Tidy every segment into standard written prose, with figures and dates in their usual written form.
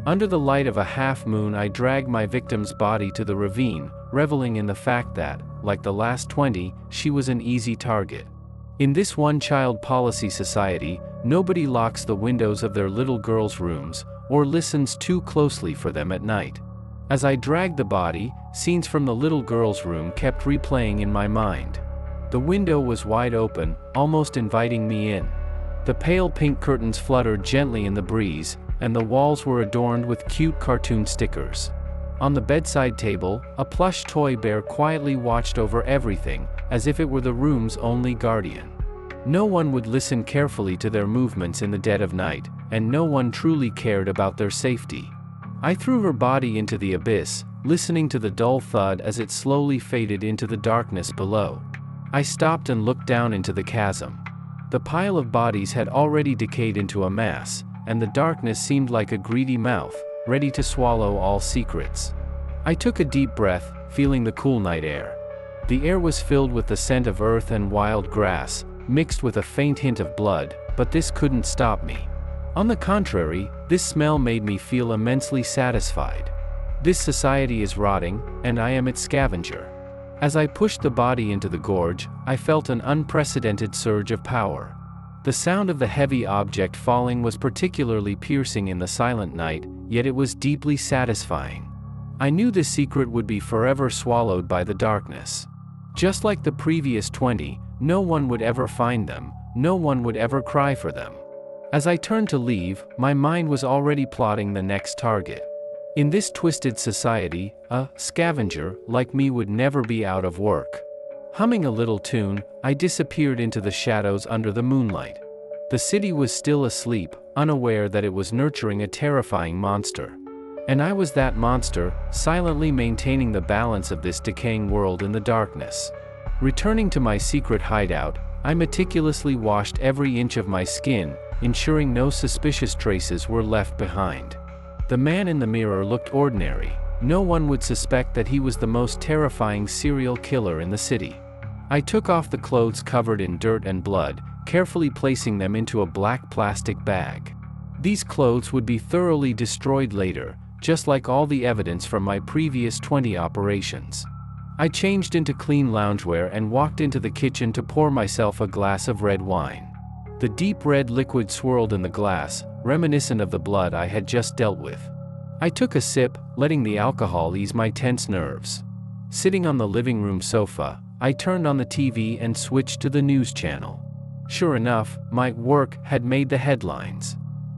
Under the light of a half-moon, I dragged my victim's body to the ravine, reveling in the fact that, like the last 20, she was an easy target. In this one-child policy society, nobody locks the windows of their little girls' rooms, or listens too closely for them at night. As I dragged the body, scenes from the little girl's room kept replaying in my mind. The window was wide open, almost inviting me in. The pale pink curtains fluttered gently in the breeze, and the walls were adorned with cute cartoon stickers. On the bedside table, a plush toy bear quietly watched over everything, as if it were the room's only guardian. No one would listen carefully to their movements in the dead of night, and no one truly cared about their safety. I threw her body into the abyss, listening to the dull thud as it slowly faded into the darkness below. I stopped and looked down into the chasm. The pile of bodies had already decayed into a mass, and the darkness seemed like a greedy mouth, ready to swallow all secrets. I took a deep breath, feeling the cool night air. The air was filled with the scent of earth and wild grass, mixed with a faint hint of blood, but this couldn't stop me. On the contrary, this smell made me feel immensely satisfied. This society is rotting, and I am its scavenger. As I pushed the body into the gorge, I felt an unprecedented surge of power. The sound of the heavy object falling was particularly piercing in the silent night, yet it was deeply satisfying. I knew the secret would be forever swallowed by the darkness. Just like the previous 20, no one would ever find them, no one would ever cry for them. As I turned to leave, my mind was already plotting the next target. In this twisted society, a scavenger like me would never be out of work. Humming a little tune, I disappeared into the shadows under the moonlight. The city was still asleep, unaware that it was nurturing a terrifying monster. And I was that monster, silently maintaining the balance of this decaying world in the darkness. Returning to my secret hideout, I meticulously washed every inch of my skin, ensuring no suspicious traces were left behind. The man in the mirror looked ordinary. No one would suspect that he was the most terrifying serial killer in the city. I took off the clothes covered in dirt and blood, carefully placing them into a black plastic bag. These clothes would be thoroughly destroyed later, just like all the evidence from my previous 20 operations. I changed into clean loungewear and walked into the kitchen to pour myself a glass of red wine. The deep red liquid swirled in the glass, reminiscent of the blood I had just dealt with. I took a sip, letting the alcohol ease my tense nerves. Sitting on the living room sofa, I turned on the TV and switched to the news channel. Sure enough, my work had made the headlines.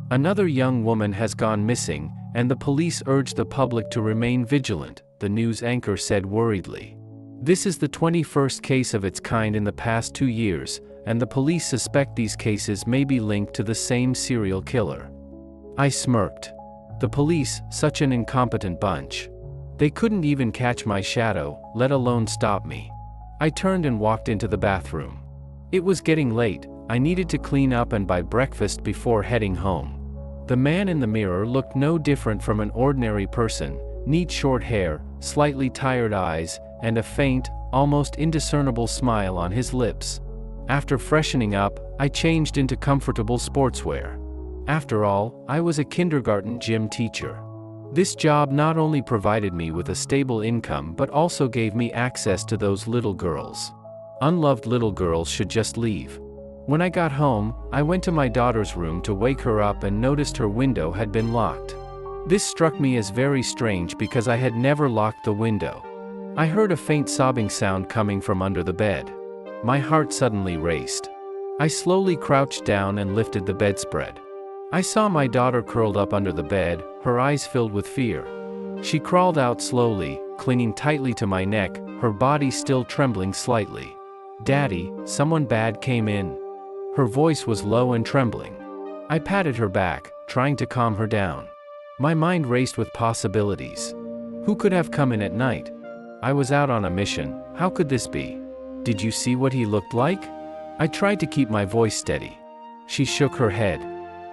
Another young woman has gone missing, and the police urge the public to remain vigilant, the news anchor said worriedly. This is the 21st case of its kind in the past 2 years, and the police suspect these cases may be linked to the same serial killer. I smirked. The police, such an incompetent bunch. They couldn't even catch my shadow, let alone stop me. I turned and walked into the bathroom. It was getting late, I needed to clean up and buy breakfast before heading home. The man in the mirror looked no different from an ordinary person, neat short hair, slightly tired eyes, and a faint, almost indiscernible smile on his lips. After freshening up, I changed into comfortable sportswear. After all, I was a kindergarten gym teacher. This job not only provided me with a stable income but also gave me access to those little girls. Unloved little girls should just leave. When I got home, I went to my daughter's room to wake her up and noticed her window had been locked. This struck me as very strange because I had never locked the window. I heard a faint sobbing sound coming from under the bed. My heart suddenly raced. I slowly crouched down and lifted the bedspread. I saw my daughter curled up under the bed, her eyes filled with fear. She crawled out slowly, clinging tightly to my neck, her body still trembling slightly. "Daddy, someone bad came in." Her voice was low and trembling. I patted her back, trying to calm her down. My mind raced with possibilities. Who could have come in at night? I was out on a mission, how could this be? Did you see what he looked like? I tried to keep my voice steady. She shook her head.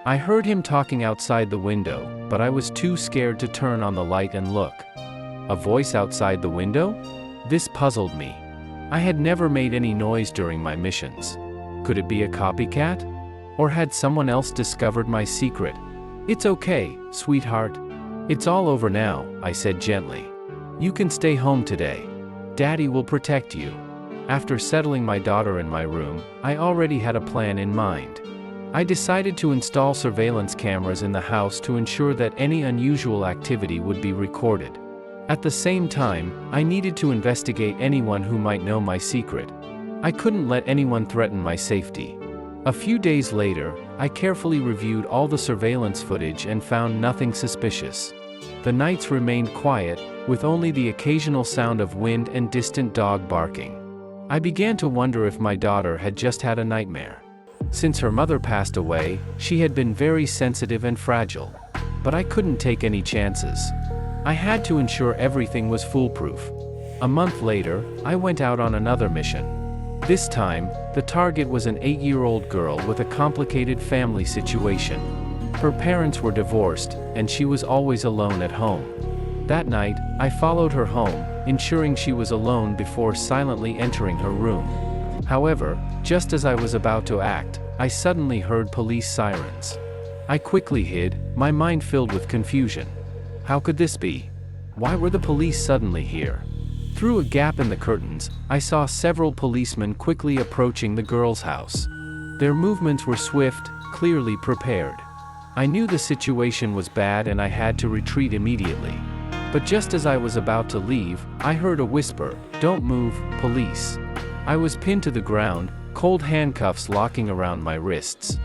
I heard him talking outside the window, but I was too scared to turn on the light and look. A voice outside the window? This puzzled me. I had never made any noise during my missions. Could it be a copycat? Or had someone else discovered my secret? "It's okay, sweetheart. "It's all over now," I said gently. "You can stay home today. Daddy will protect you." After settling my daughter in my room, I already had a plan in mind. I decided to install surveillance cameras in the house to ensure that any unusual activity would be recorded. At the same time, I needed to investigate anyone who might know my secret. I couldn't let anyone threaten my safety. A few days later, I carefully reviewed all the surveillance footage and found nothing suspicious. The nights remained quiet, with only the occasional sound of wind and distant dog barking. I began to wonder if my daughter had just had a nightmare. Since her mother passed away, she had been very sensitive and fragile. But I couldn't take any chances. I had to ensure everything was foolproof. A month later, I went out on another mission. This time, the target was an 8-year-old girl with a complicated family situation. Her parents were divorced, and she was always alone at home. That night, I followed her home, ensuring she was alone before silently entering her room. However, just as I was about to act, I suddenly heard police sirens. I quickly hid, my mind filled with confusion. How could this be? Why were the police suddenly here? Through a gap in the curtains, I saw several policemen quickly approaching the girl's house. Their movements were swift, clearly prepared. I knew the situation was bad and I had to retreat immediately. But just as I was about to leave, I heard a whisper, "Don't move, police." I was pinned to the ground, cold handcuffs locking around my wrists.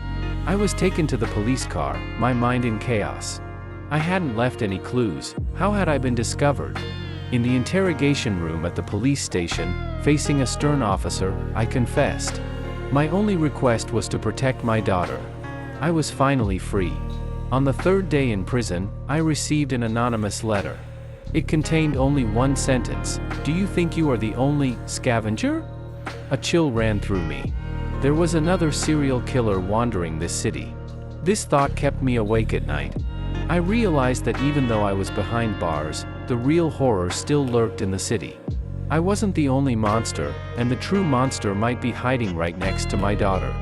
I was taken to the police car, my mind in chaos. I hadn't left any clues. How had I been discovered? In the interrogation room at the police station, facing a stern officer, I confessed. My only request was to protect my daughter. I was finally free. On the third day in prison, I received an anonymous letter. It contained only one sentence: "Do you think you are the only scavenger?" A chill ran through me. There was another serial killer wandering this city. This thought kept me awake at night. I realized that even though I was behind bars, the real horror still lurked in the city. I wasn't the only monster, and the true monster might be hiding right next to my daughter.